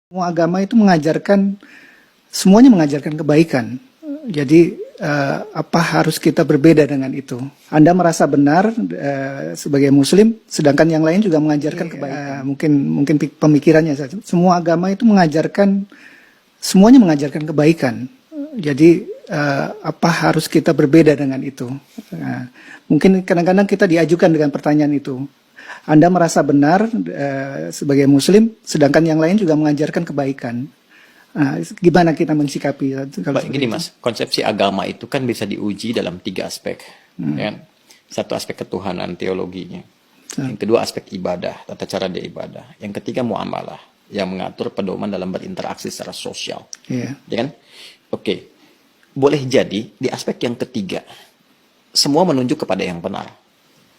Semua agama itu semuanya mengajarkan kebaikan. Jadi apa harus kita berbeda dengan itu? Anda merasa benar sebagai Muslim, sedangkan yang lain juga mengajarkan kebaikan. Mungkin pemikirannya saja. Semua agama itu semuanya mengajarkan kebaikan. Jadi apa harus kita berbeda dengan itu? Mungkin kadang-kadang kita diajukan dengan pertanyaan itu. Anda merasa benar sebagai Muslim, sedangkan yang lain juga mengajarkan kebaikan. Gimana kita mensikapi? Baik, gini Mas, konsepsi agama itu kan bisa diuji dalam 3 aspek. Ya. Satu aspek ketuhanan, teologinya. Yang kedua aspek ibadah, tata cara dia ibadah. Yang ketiga muamalah, yang mengatur pedoman dalam berinteraksi secara sosial. Ya kan? Oke, boleh jadi di aspek yang ketiga, semua menunjuk kepada yang benar.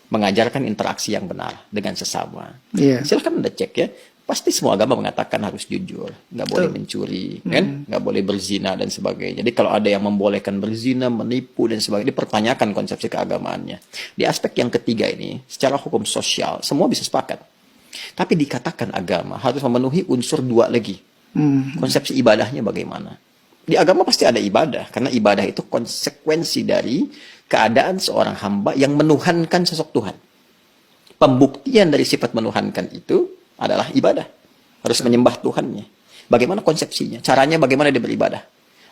Mengajarkan interaksi yang benar dengan sesama. Silahkan Anda cek ya. Pasti semua agama mengatakan harus jujur, nggak boleh mencuri, kan? Nggak boleh berzina dan sebagainya. Jadi kalau ada yang membolehkan berzina, menipu dan sebagainya, dipertanyakan konsepsi keagamaannya. Di aspek yang ketiga ini, secara hukum sosial, semua bisa sepakat. Tapi dikatakan agama harus memenuhi unsur 2 lagi. Konsepsi ibadahnya bagaimana? Di agama pasti ada ibadah, karena ibadah itu konsekuensi dari keadaan seorang hamba yang menuhankan sosok Tuhan. Pembuktian dari sifat menuhankan itu adalah ibadah. Harus menyembah Tuhannya. Bagaimana konsepsinya? Caranya bagaimana dia beribadah?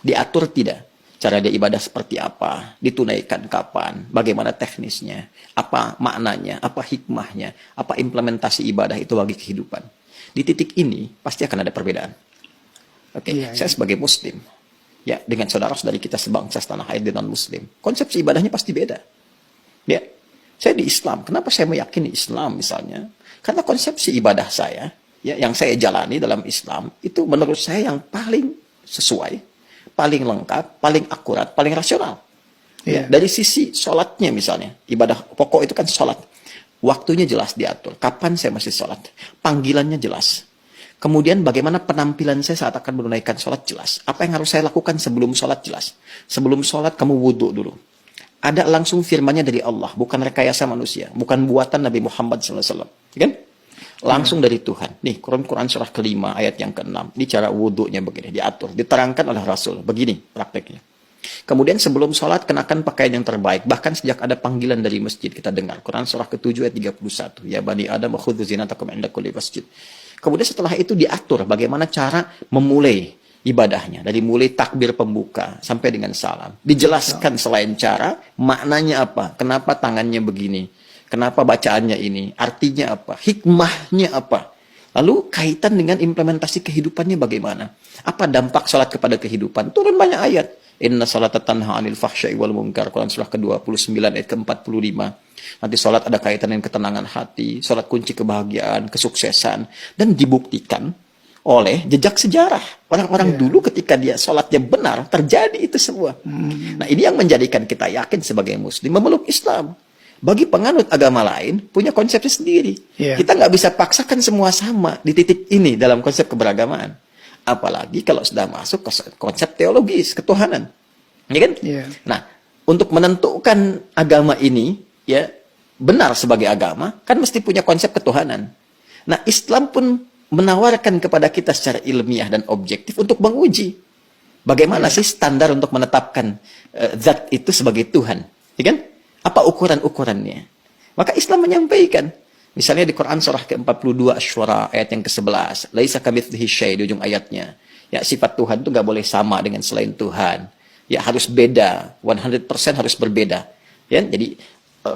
Diatur tidak? Cara dia ibadah seperti apa? Ditunaikan kapan? Bagaimana teknisnya? Apa maknanya? Apa hikmahnya? Apa implementasi ibadah itu bagi kehidupan? Di titik ini pasti akan ada perbedaan. Saya sebagai Muslim, ya, dengan saudara-saudari kita sebangsa setanah air dan non-Muslim, konsepsi ibadahnya pasti beda. Ya, saya di Islam. Kenapa saya meyakini Islam misalnya? Karena konsepsi ibadah saya, ya, yang saya jalani dalam Islam, itu menurut saya yang paling sesuai, paling lengkap, paling akurat, paling rasional. Ya, dari sisi sholatnya misalnya, ibadah pokok itu kan sholat. Waktunya jelas diatur. Kapan saya mesti sholat? Panggilannya jelas. Kemudian bagaimana penampilan saya saat akan menunaikan sholat jelas. Apa yang harus saya lakukan sebelum sholat jelas. Sebelum sholat kamu wudhu dulu. Ada langsung firmannya dari Allah, bukan rekayasa manusia, bukan buatan Nabi Muhammad SAW. Kan? Langsung dari Tuhan. Nih, Quran surah ke-5 ayat yang ke-6. Ini cara wudhunya begini, diatur, diterangkan oleh Rasul. Begini prakteknya. Kemudian sebelum sholat kenakan pakaian yang terbaik. Bahkan sejak ada panggilan dari masjid kita dengar. Quran surah ke-7 ayat 31. Ya bani Adam khudzu zinatakum inda kulli masjid. Kemudian setelah itu diatur bagaimana cara memulai ibadahnya. Dari mulai takbir pembuka sampai dengan salam. Dijelaskan selain cara, maknanya apa? Kenapa tangannya begini? Kenapa bacaannya ini? Artinya apa? Hikmahnya apa? Lalu kaitan dengan implementasi kehidupannya bagaimana? Apa dampak salat kepada kehidupan? Turun banyak ayat. Inna salata tanha 'anil fahsya'i wal munkar. Quran surah ke-29 ayat ke-45. Nanti salat ada kaitan dengan ketenangan hati, salat kunci kebahagiaan, kesuksesan, dan dibuktikan oleh jejak sejarah. Orang-orang dulu ketika dia sholatnya benar, terjadi itu semua. Nah, ini yang menjadikan kita yakin sebagai Muslim memeluk Islam. Bagi penganut agama lain, punya konsepnya sendiri. Kita nggak bisa paksakan semua sama di titik ini dalam konsep keberagamaan. Apalagi kalau sudah masuk ke konsep teologis, ketuhanan. Ya kan? Nah, untuk menentukan agama ini, ya benar sebagai agama, kan mesti punya konsep ketuhanan. Nah, Islam pun menawarkan kepada kita secara ilmiah dan objektif untuk menguji bagaimana sih standar untuk menetapkan zat itu sebagai Tuhan, ya kan? Apa ukuran-ukurannya? Maka Islam menyampaikan, misalnya di Quran surah ke-42 Asy-Syura ayat yang ke-11, laisa kamitslihi syai' di ujung ayatnya. Ya, sifat Tuhan itu nggak boleh sama dengan selain Tuhan. Ya, harus beda, 100% harus berbeda. Ya, jadi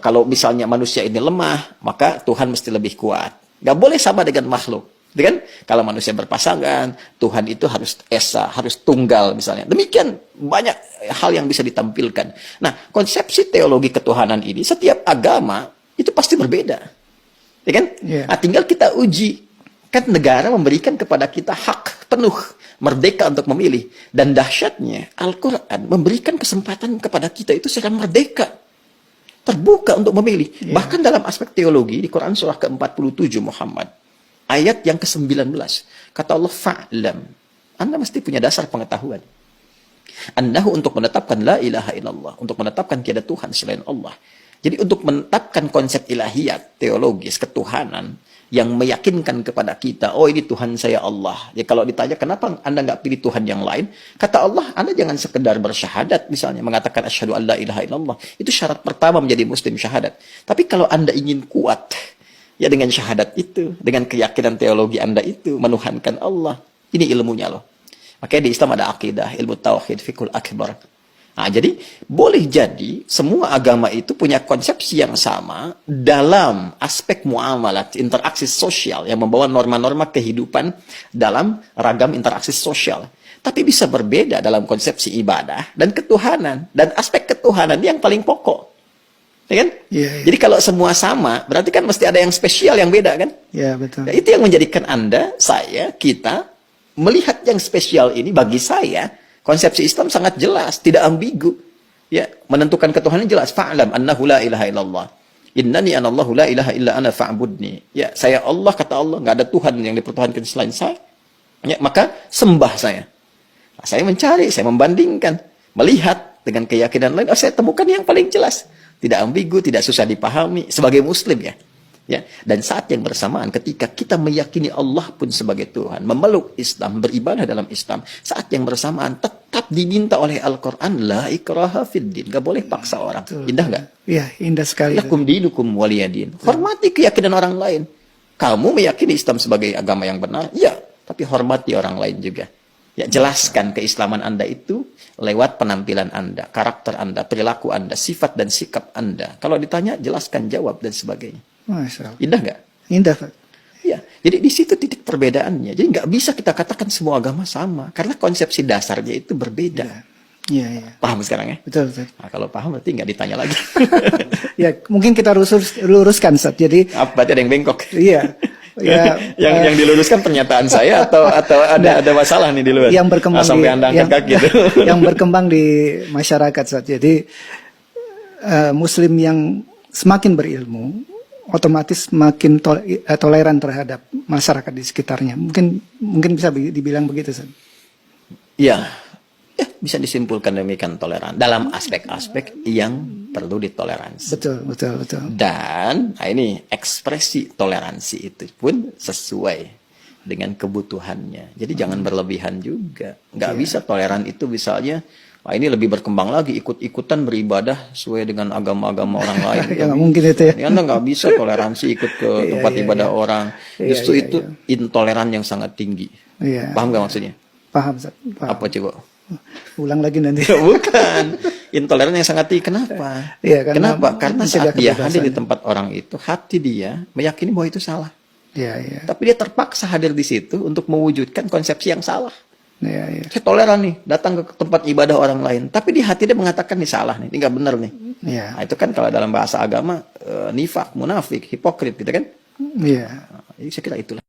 kalau misalnya manusia ini lemah, maka Tuhan mesti lebih kuat. Nggak boleh sama dengan makhluk. Kan? Kalau manusia berpasangan, Tuhan itu harus esa, harus tunggal misalnya. Demikian banyak hal yang bisa ditampilkan. Nah, konsepsi teologi ketuhanan ini, setiap agama itu pasti berbeda. Ya kan? Nah, tinggal kita uji. Kan negara memberikan kepada kita hak penuh, merdeka untuk memilih. Dan dahsyatnya, Al-Quran memberikan kesempatan kepada kita itu secara merdeka. Terbuka untuk memilih. Bahkan dalam aspek teologi, di Quran surah ke-47 Muhammad, ayat yang ke-19. Kata Allah, fa'lam. Anda mesti punya dasar pengetahuan. Annahu untuk menetapkan la ilaha illallah. Untuk menetapkan tiada Tuhan selain Allah. Jadi untuk menetapkan konsep ilahiyat, teologis, ketuhanan, yang meyakinkan kepada kita, oh ini Tuhan saya Allah. Ya kalau ditanya kenapa Anda nggak pilih Tuhan yang lain, kata Allah, Anda jangan sekedar bersyahadat misalnya, mengatakan asyhadu an la ilaha illallah. Itu syarat pertama menjadi muslim, syahadat. Tapi kalau Anda ingin kuat, ya dengan syahadat itu, dengan keyakinan teologi Anda itu, menuhankan Allah. Ini ilmunya loh. Makanya di Islam ada akidah, ilmu tauhid, fiqhul akbar. Nah, jadi boleh jadi semua agama itu punya konsepsi yang sama dalam aspek muamalat, interaksi sosial yang membawa norma-norma kehidupan dalam ragam interaksi sosial. Tapi bisa berbeda dalam konsepsi ibadah dan ketuhanan. Dan aspek ketuhanan yang paling pokok. Ya kan? Yeah. Jadi kalau semua sama, berarti kan mesti ada yang spesial, yang beda kan? Ya, betul. Nah, itu yang menjadikan Anda, saya, kita melihat yang spesial ini bagi saya. Konsepsi Islam sangat jelas, tidak ambigu. Ya, menentukan ketuhanan jelas. Fa'lam annahu la ilaha illallah. Innani anallahu la ilaha illa ana fa'budni. Ya, saya Allah, kata Allah, nggak ada Tuhan yang dipertuhankan selain saya. Ya, maka sembah saya. Nah, saya mencari, saya membandingkan, melihat dengan keyakinan lain, saya temukan yang paling jelas. Tidak ambigu, tidak susah dipahami sebagai muslim ya. Ya, dan saat yang bersamaan ketika kita meyakini Allah pun sebagai Tuhan, memeluk Islam, beribadah dalam Islam, saat yang bersamaan tetap diminta oleh Al-Quran, la ikraha fid din, gak boleh paksa orang. Indah gak? Iya, indah sekali. Lakum dinukum waliyadin. Hormati keyakinan orang lain. Kamu meyakini Islam sebagai agama yang benar, ya, tapi hormati orang lain juga. Ya, jelaskan keislaman Anda itu lewat penampilan Anda, karakter Anda, perilaku Anda, sifat dan sikap Anda. Kalau ditanya, jelaskan, jawab, dan sebagainya. Masya Allah. Indah nggak? Indah, Pak. Ya, jadi di situ titik perbedaannya. Jadi nggak bisa kita katakan semua agama sama, karena konsepsi dasarnya itu berbeda. Iya, iya. Paham sekarang ya? Betul, betul. Nah, kalau paham berarti nggak ditanya lagi. Ya, mungkin kita luruskan, Ustaz. Jadi, Apa berarti ada yang bengkok? iya. Ya, yang diluruskan pernyataan saya atau ada masalah nih di luar? yang berkembang sampai Anda angkat kaki itu. Yang berkembang di masyarakat, Ustaz. Jadi, Muslim yang semakin berilmu, otomatis makin toleran terhadap masyarakat di sekitarnya. Mungkin bisa dibilang begitu, Ustaz. Ya, bisa disimpulkan demikian, toleran dalam aspek-aspek yang perlu ditoleransi. Betul, betul, betul. Dan ini ekspresi toleransi itu pun sesuai dengan kebutuhannya. Jadi jangan berlebihan juga. Nggak bisa toleran itu misalnya, ini lebih berkembang lagi, ikut-ikutan beribadah sesuai dengan agama-agama orang lain. Ya, nggak mungkin itu ya. Anda nggak bisa toleransi ikut ke tempat ibadah orang. Justru itu intoleran yang sangat tinggi. Iya. Paham nggak maksudnya? Paham, Ustaz. Paham. Apa coba? Ulang lagi nanti. Bukan. Intoleran yang sangat tinggi. Kenapa? Iya, Kenapa? Karena saat dia kebebasan. hadir di tempat orang itu, hati dia meyakini bahwa itu salah. Iya, iya. Tapi dia terpaksa hadir di situ untuk mewujudkan konsepsi yang salah. Iya, iya. Saya toleran nih, datang ke tempat ibadah orang lain. Tapi di hati dia mengatakan ini salah nih, ini nggak benar nih. Iya. Nah, itu kan kalau dalam bahasa agama, nifak, munafik, hipokrit gitu kan. Iya. Jadi saya kira itulah.